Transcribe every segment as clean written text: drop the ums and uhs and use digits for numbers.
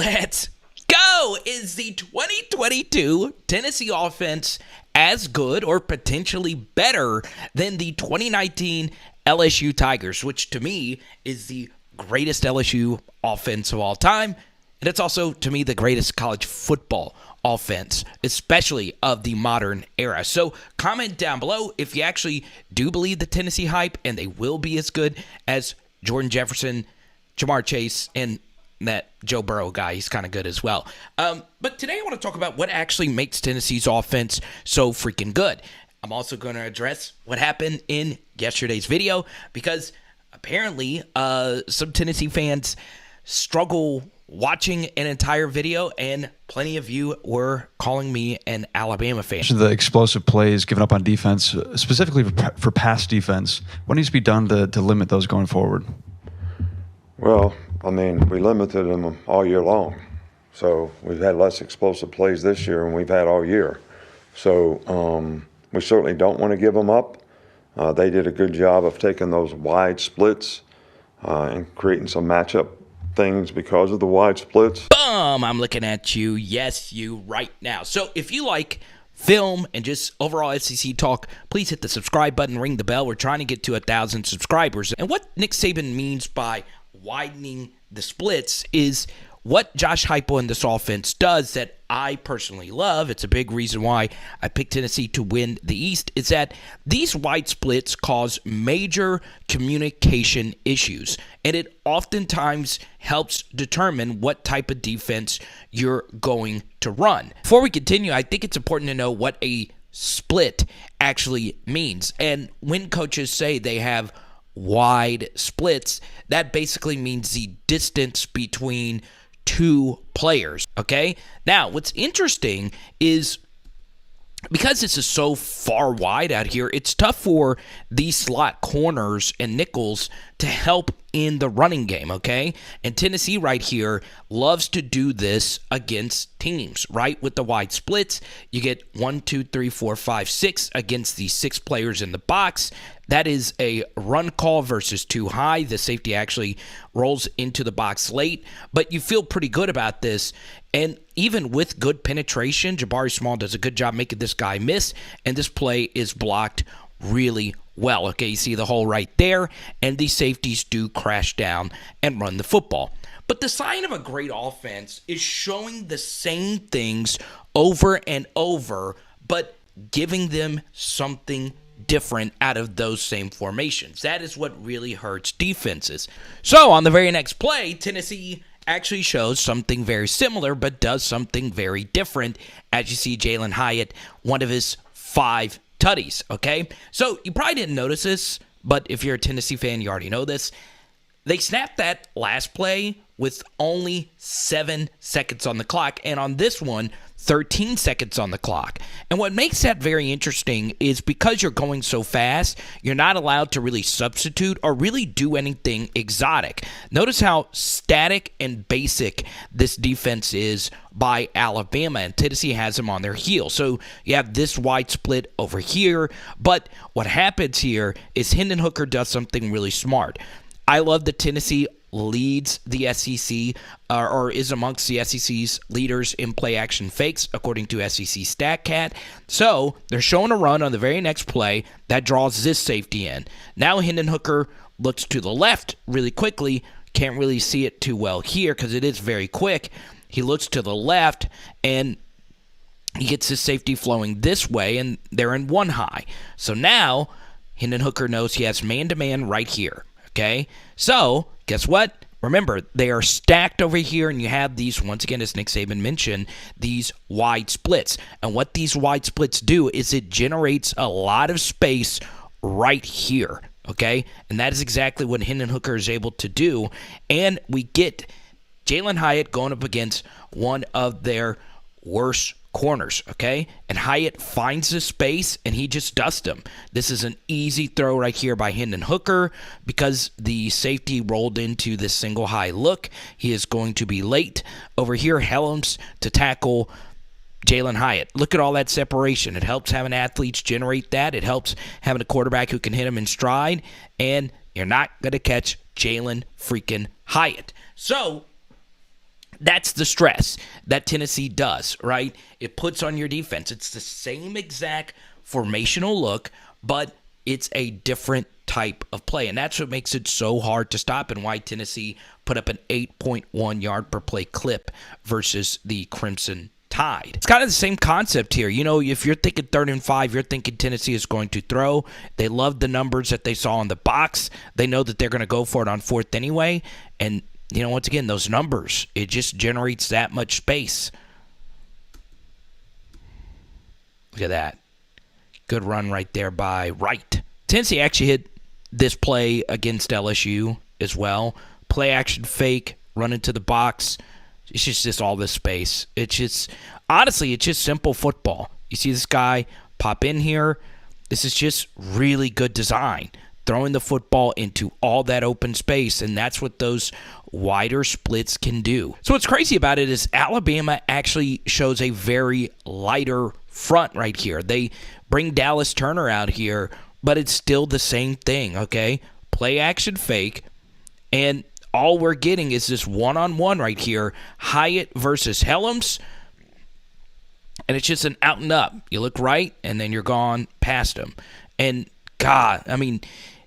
Let's go! Is the 2022 Tennessee offense as good or potentially better than the 2019 LSU Tigers, which to me is the greatest LSU offense of all time, and it's also, to me, the greatest college football offense, especially of the modern era. So comment down below if you actually do believe the Tennessee hype and they will be as good as Jordan Jefferson, Jamar Chase, and that Joe Burrow guy. He's kind of good as well. But today I want to talk about what actually makes Tennessee's offense so freaking good. I'm also going to address what happened in yesterday's video because apparently some Tennessee fans struggle watching an entire video, and plenty of you were calling me an Alabama fan. The explosive plays given up on defense, specifically for pass defense, what needs to be done to limit those going forward? Well, I mean, we limited them all year long. So we've had less explosive plays this year than we've had all year. So we certainly don't want to give them up. They did a good job of taking those wide splits and creating some matchup things because of the wide splits. Boom! I'm looking at you. Yes, you right now. So if you like film and just overall SEC talk, please hit the subscribe button, ring the bell. We're trying to get to 1,000 subscribers. And what Nick Saban means by widening the splits is what Josh Heupel in this offense does that I personally love. It's a big reason why I picked Tennessee to win the East, is that these wide splits cause major communication issues, and it oftentimes helps determine what type of defense you're going to run. Before we continue, I think it's important to know what a split actually means. And when coaches say they have wide splits, that basically means the distance between two players, okay? Now, what's interesting is because this is so far wide out here, it's tough for these slot corners and nickels to help in the running game, okay? And Tennessee right here loves to do this against teams, right? With the wide splits, you get 1, 2, 3, 4, 5, 6 against the 6 players in the box. That is a run call versus too high. The safety actually rolls into the box late, but you feel pretty good about this. And even with good penetration, Jabari Small does a good job making this guy miss, and this play is blocked really well. Okay, you see the hole right there, and these safeties do crash down and run the football. But the sign of a great offense is showing the same things over and over, but giving them something different out of those same formations. That is what really hurts defenses. So on the very next play, Tennessee actually shows something very similar, but does something very different. As you see, Jalin Hyatt, one of his 5 tutties, okay? So you probably didn't notice this, but if you're a Tennessee fan, you already know this. They snapped that last play with only 7 seconds on the clock, and on this one, 13 seconds on the clock. And what makes that very interesting is because you're going so fast, you're not allowed to really substitute or really do anything exotic. Notice how static and basic this defense is by Alabama, and Tennessee has them on their heels. So you have this wide split over here, but what happens here is Hendon Hooker does something really smart. I love that Tennessee leads the SEC or is amongst the SEC's leaders in play-action fakes, according to SEC StatCat. So they're showing a run on the very next play that draws this safety in. Now Hendon Hooker looks to the left really quickly. Can't really see it too well here because it is very quick. He looks to the left, and he gets his safety flowing this way, and they're in one high. So now Hendon Hooker knows he has man-to-man right here. Okay, so guess what? Remember, they are stacked over here, and you have these, once again, as Nick Saban mentioned, these wide splits. And what these wide splits do is it generates a lot of space right here, okay? And that is exactly what Hendon Hooker is able to do. And we get Jalin Hyatt going up against one of their worst corners, okay? And Hyatt finds the space, and he just dusts him. This is an easy throw right here by Hendon Hooker because the safety rolled into this single high look. He is going to be late. Over here, Helms to tackle Jalin Hyatt. Look at all that separation. It helps having athletes generate that. It helps having a quarterback who can hit him in stride, and you're not going to catch Jalin freaking Hyatt. So That's the stress that Tennessee does, right? It puts on your defense. It's the same exact formational look, but it's a different type of play. And that's what makes it so hard to stop and why Tennessee put up an 8.1 yard per play clip versus the Crimson Tide. It's kind of the same concept here. You know, if you're thinking 3rd and 5, you're thinking Tennessee is going to throw. They love the numbers that they saw in the box. They know that they're going to go for it on 4th anyway. And, you know, once again, those numbers, it just generates that much space. Look at that. Good run right there by Wright. Tennessee actually hit this play against LSU as well. Play action fake, run into the box. It's just all this space. It's just, honestly, it's just simple football. You see this guy pop in here. This is just really good design. Throwing the football into all that open space, and that's what those wider splits can do. So what's crazy about it is Alabama actually shows a very lighter front right here. They bring Dallas Turner out here, but it's still the same thing, okay? Play action fake, and all we're getting is this one-on-one right here, Hyatt versus Helms, and it's just an out and up. You look right, and then you're gone past him. And, God, I mean,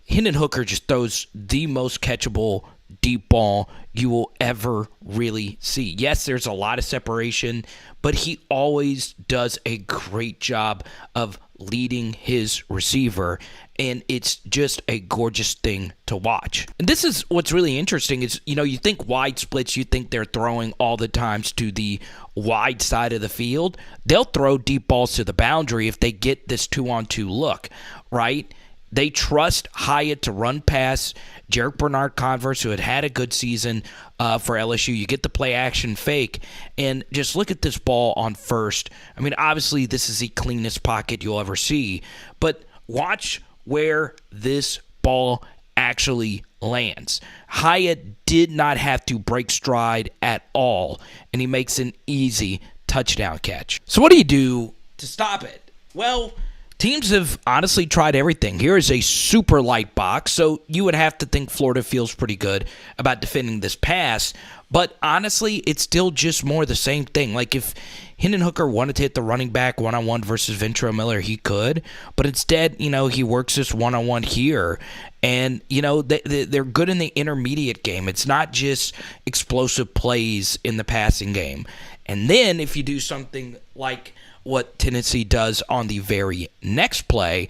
Hendon Hooker just throws the most catchable deep ball you will ever really see. Yes, there's a lot of separation, but he always does a great job of leading his receiver, and it's just a gorgeous thing to watch. And this is what's really interesting is, you know, you think wide splits, you think they're throwing all the times to the wide side of the field. They'll throw deep balls to the boundary if they get this 2-on-2 look, right? They trust Hyatt to run past Jarek Bernard-Converse, who had a good season for LSU. You get the play action fake, and just look at this ball on first. I mean, obviously, this is the cleanest pocket you'll ever see, but watch where this ball actually lands. Hyatt did not have to break stride at all, and he makes an easy touchdown catch. So what do you do to stop it? Well, teams have honestly tried everything. Here is a super light box, so you would have to think Florida feels pretty good about defending this pass. But honestly, it's still just more the same thing. Like if Hendon Hooker wanted to hit the running back one-on-one versus Ventrell Miller, he could. But instead, you know, he works this one-on-one here. And, you know, they're good in the intermediate game. It's not just explosive plays in the passing game. And then if you do something like what Tennessee does on the very next play,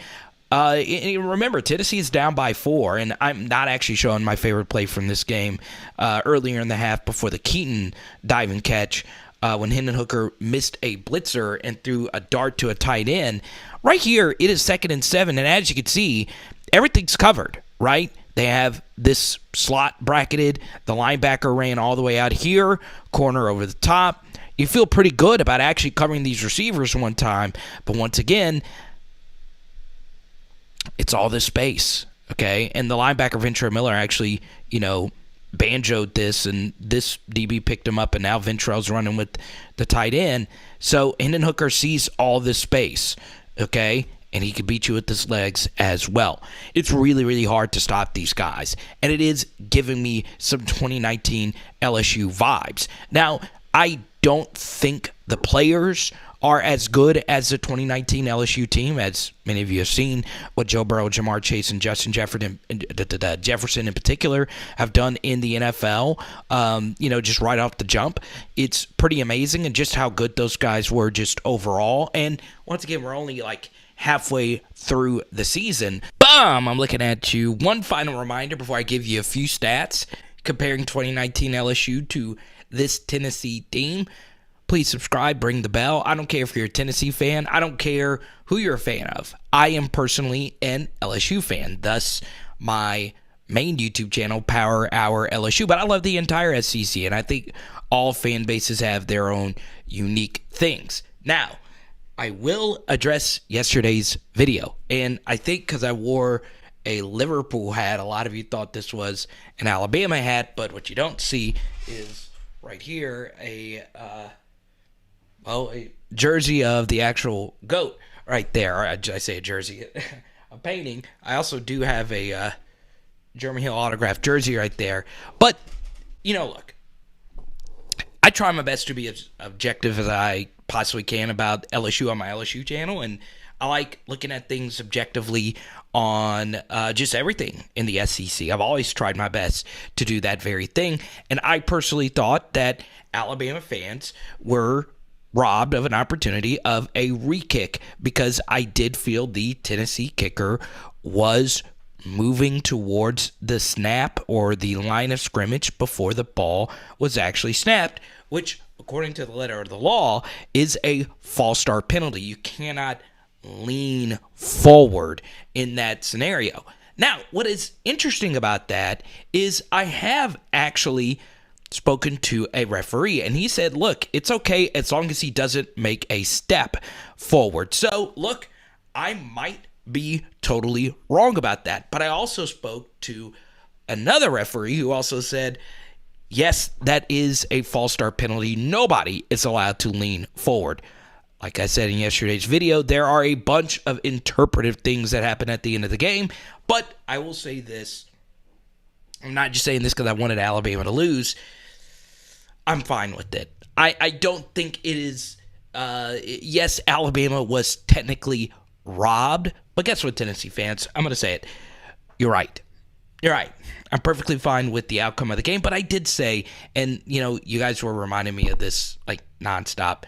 remember, Tennessee is down by 4, and I'm not actually showing my favorite play from this game earlier in the half before the Keaton diving catch when Hendon Hooker missed a blitzer and threw a dart to a tight end. Right here, it is 2nd and 7, and as you can see, everything's covered, right? They have this slot bracketed. The linebacker ran all the way out here, corner over the top. You feel pretty good about actually covering these receivers one time, but once again, it's all this space, okay? And the linebacker, Ventrell Miller, actually, you know, banjoed this, and this DB picked him up, and now Ventrell's running with the tight end. So Hendon Hooker sees all this space, okay? And he can beat you with his legs as well. It's really, really hard to stop these guys, and it is giving me some 2019 LSU vibes. Now, I don't think the players are as good as the 2019 LSU team, as many of you have seen what Joe Burrow, Jamar Chase, and Justin Jefferson in particular have done in the NFL, you know, just right off the jump. It's pretty amazing, and just how good those guys were just overall. And once again, we're only like halfway through the season. Bam! I'm looking at you. One final reminder before I give you a few stats comparing 2019 LSU to this Tennessee team. Please subscribe, ring the bell. I don't care if you're a Tennessee fan. I don't care who you're a fan of. I am personally an LSU fan, thus my main YouTube channel, Power Hour LSU. But I love the entire SEC, and I think all fan bases have their own unique things. Now, I will address yesterday's video, and I think because I wore a Liverpool hat, a lot of you thought this was an Alabama hat, but what you don't see is right here a jersey of the actual GOAT right there. Or I say a jersey, a painting. I also do have a Jeremy Hill autographed jersey right there. But, you know, look, I try my best to be as objective as I possibly can about LSU on my LSU channel, and I like looking at things objectively on just everything in the SEC. I've always tried my best to do that very thing, and I personally thought that Alabama fans were robbed of an opportunity of a re-kick because I did feel the Tennessee kicker was moving towards the snap or the line of scrimmage before the ball was actually snapped, which, according to the letter of the law, is a false start penalty. You cannot lean forward in that scenario. Now, what is interesting about that is I have actually spoken to a referee, and he said, look, it's okay as long as he doesn't make a step forward. So, look, I might be totally wrong about that, but I also spoke to another referee who also said, yes, that is a false start penalty. Nobody is allowed to lean forward. Like I said in yesterday's video, there are a bunch of interpretive things that happen at the end of the game, but I will say this. I'm not just saying this because I wanted Alabama to lose. I'm fine with it. I don't think it is, yes, Alabama was technically robbed, but guess what, Tennessee fans? I'm going to say it. You're right. You're right. I'm perfectly fine with the outcome of the game, but I did say, and, you guys were reminding me of this, like, nonstop.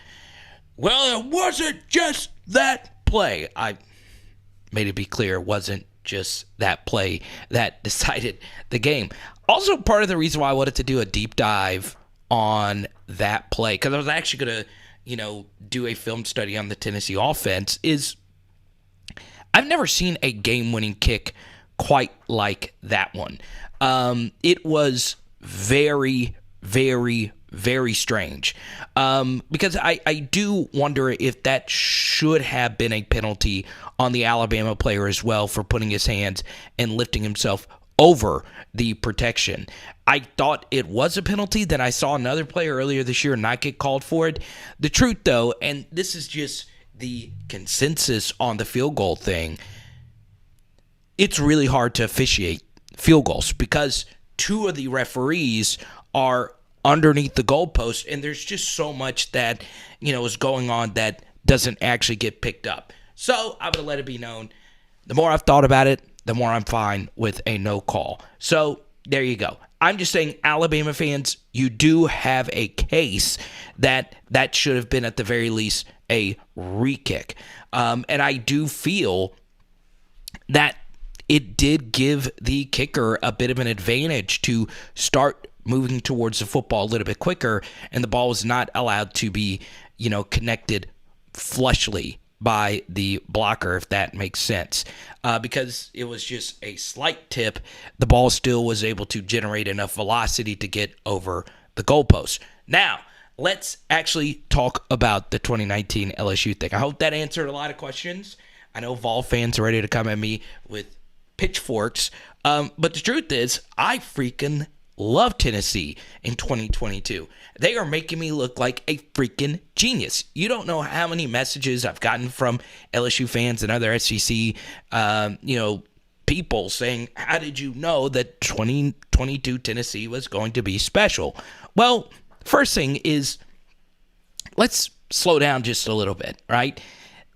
Well, it wasn't just that play. I made it be clear it wasn't just that play that decided the game. Also, part of the reason why I wanted to do a deep dive on that play, because I was actually going to, do a film study on the Tennessee offense, is I've never seen a game-winning kick quite like that one. It was very, very, very strange, because I do wonder if that should have been a penalty on the Alabama player as well for putting his hands and lifting himself over the protection. I thought it was a penalty. Then I saw another player earlier this year not get called for it. The truth, though, and this is just the consensus on the field goal thing, it's really hard to officiate field goals because two of the referees are underneath the goalpost, and there's just so much that is going on that doesn't actually get picked up. So I'm gonna let it be known. The more I've thought about it, the more I'm fine with a no call. So there you go. I'm just saying, Alabama fans, you do have a case that should have been at the very least a re-kick. And I do feel that it did give the kicker a bit of an advantage to start moving towards the football a little bit quicker, and the ball was not allowed to be, connected flushly by the blocker, if that makes sense. Because it was just a slight tip, the ball still was able to generate enough velocity to get over the goalpost. Now, let's actually talk about the 2019 LSU thing. I hope that answered a lot of questions. I know Vol fans are ready to come at me with pitchforks, but the truth is, I freaking love Tennessee in 2022. They are making me look like a freaking genius. You don't know how many messages I've gotten from LSU fans and other SEC, people saying, how did you know that 2022 Tennessee was going to be special? Well, first thing is, let's slow down just a little bit, right?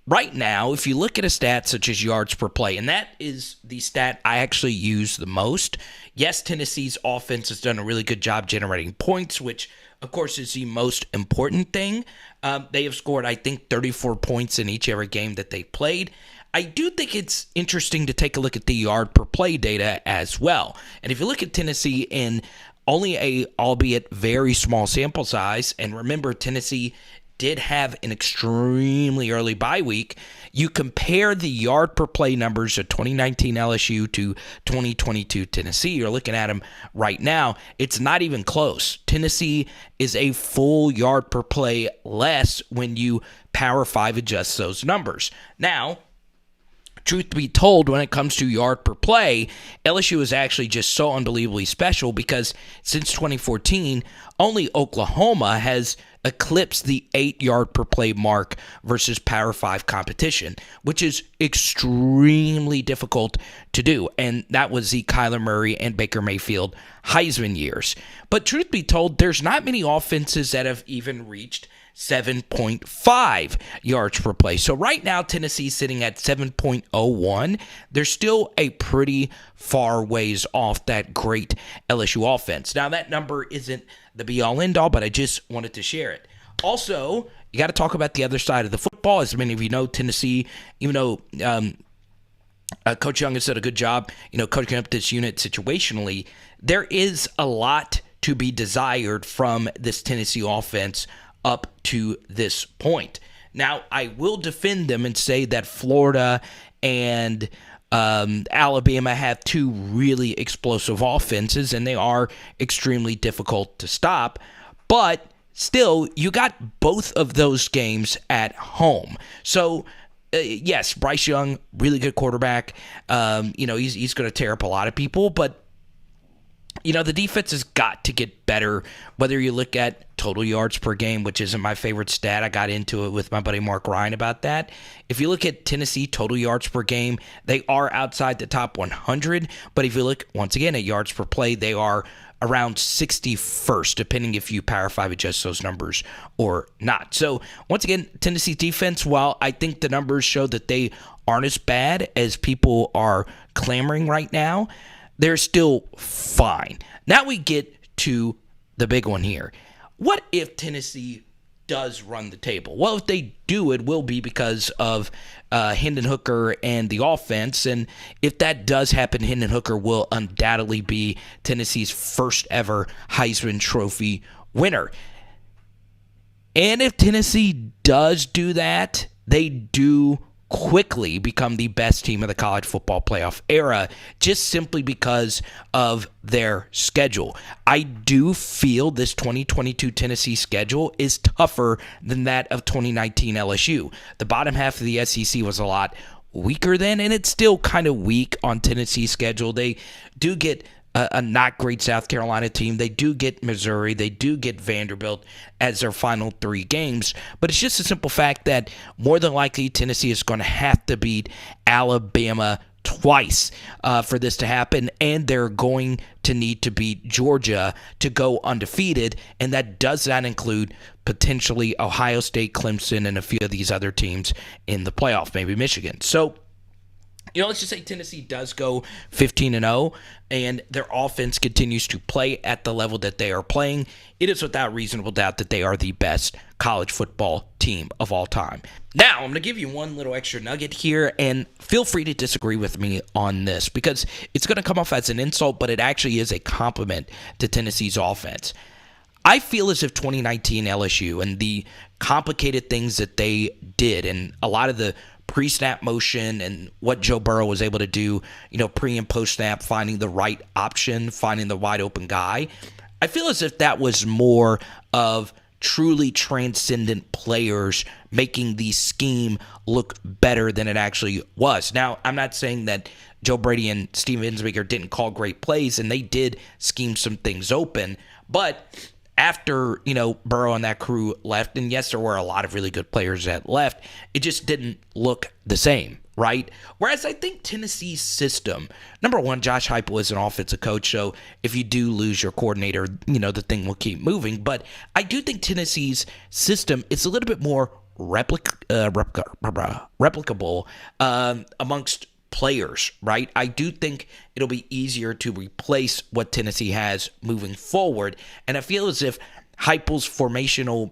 Right now, if you look at a stat such as yards per play, and that is the stat I actually use the most. Yes, Tennessee's offense has done a really good job generating points, which, of course, is the most important thing. They have scored, I think, 34 points in each every game that they played. I do think it's interesting to take a look at the yard per play data as well. And if you look at Tennessee in only a, albeit very small sample size, and remember, Tennessee did have an extremely early bye week. You compare the yard per play numbers of 2019 LSU to 2022 Tennessee. You're looking at them right now. It's not even close. Tennessee is a full yard per play less when you Power 5 adjust those numbers. Now, truth be told, when it comes to yard per play, LSU is actually just so unbelievably special because since 2014, only Oklahoma has eclipsed the 8-yard per play mark versus Power 5 competition, which is extremely difficult to do. And that was the Kyler Murray and Baker Mayfield Heisman years. But truth be told, there's not many offenses that have even reached 7.5 yards per play. So right now, Tennessee's sitting at 7.01. They're still a pretty far ways off that great LSU offense. Now, that number isn't the be-all, end-all, but I just wanted to share it. Also, you got to talk about the other side of the football. As many of you know, Tennessee, even though Coach Young has done a good job, coaching up this unit situationally, there is a lot to be desired from this Tennessee offense up to this point. Now, I will defend them and say that Florida and Alabama have two really explosive offenses, and they are extremely difficult to stop. But still, you got both of those games at home. So, yes, Bryce Young, really good quarterback. He's going to tear up a lot of people, but the defense has got to get better, whether you look at total yards per game, which isn't my favorite stat. I got into it with my buddy Mark Ryan about that. If you look at Tennessee total yards per game, they are outside the top 100. But if you look, once again, at yards per play, they are around 61st, depending if you Power 5 adjust those numbers or not. So, once again, Tennessee's defense, while I think the numbers show that they aren't as bad as people are clamoring right now, they're still fine. Now we get to the big one here. What if Tennessee does run the table? Well, if they do, it will be because of Hendon Hooker and the offense. And if that does happen, Hendon Hooker will undoubtedly be Tennessee's first ever Heisman Trophy winner. And if Tennessee does do that, they do quickly become the best team of the college football playoff era, just simply because of their schedule. I do feel this 2022 Tennessee schedule is tougher than that of 2019 LSU. The bottom half of the SEC was a lot weaker then, and it's still kind of weak on Tennessee's schedule. They do get a not great South Carolina team. They do get Missouri. They do get Vanderbilt as their final three games. But it's just a simple fact that more than likely Tennessee is going to have to beat Alabama twice for this to happen, and they're going to need to beat Georgia to go undefeated, and that does not include potentially Ohio State, Clemson, and a few of these other teams in the playoff, maybe Michigan. So, let's just say Tennessee does go 15-0, and their offense continues to play at the level that they are playing. It is without reasonable doubt that they are the best college football team of all time. Now, I'm going to give you one little extra nugget here, and feel free to disagree with me on this, because it's going to come off as an insult, but it actually is a compliment to Tennessee's offense. I feel as if 2019 LSU and the complicated things that they did, and a lot of the pre-snap motion and what Joe Burrow was able to do, pre and post-snap, finding the right option, finding the wide open guy. I feel as if that was more of truly transcendent players making the scheme look better than it actually was. Now, I'm not saying that Joe Brady and Steve Ensminger didn't call great plays, and they did scheme some things open, but after, Burrow and that crew left, and yes, there were a lot of really good players that left, it just didn't look the same, right? Whereas I think Tennessee's system, number one, Josh Heupel is an offensive coach, so if you do lose your coordinator, the thing will keep moving. But I do think Tennessee's system is a little bit more replicable amongst players, right? I do think it'll be easier to replace what Tennessee has moving forward, and I feel as if Heupel's formational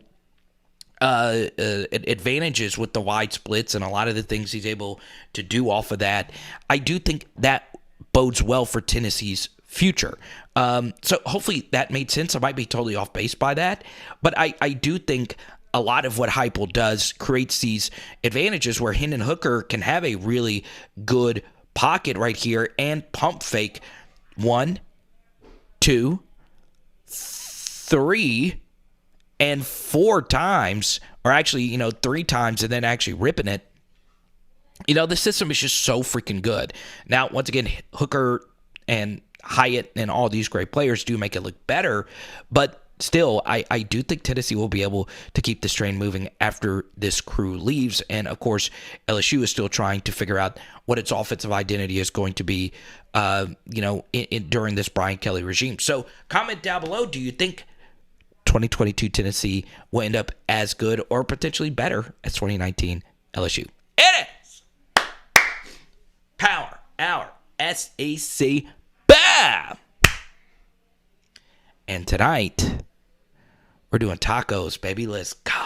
advantages with the wide splits and a lot of the things he's able to do off of that, I do think that bodes well for Tennessee's future. So hopefully that made sense. I might be totally off base by that, but I do think a lot of what Heupel does creates these advantages where Hendon Hooker can have a really good pocket right here and pump fake 1, 2, 3, and 4 times, or actually, 3 times, and then actually ripping it. The system is just so freaking good. Now, once again, Hooker and Hyatt and all these great players do make it look better, but still, I do think Tennessee will be able to keep this train moving after this crew leaves. And, of course, LSU is still trying to figure out what its offensive identity is going to be, during this Brian Kelly regime. So comment down below, do you think 2022 Tennessee will end up as good or potentially better as 2019 LSU? It is Power Hour SEC. Bam! And tonight, we're doing tacos, baby. Let's go.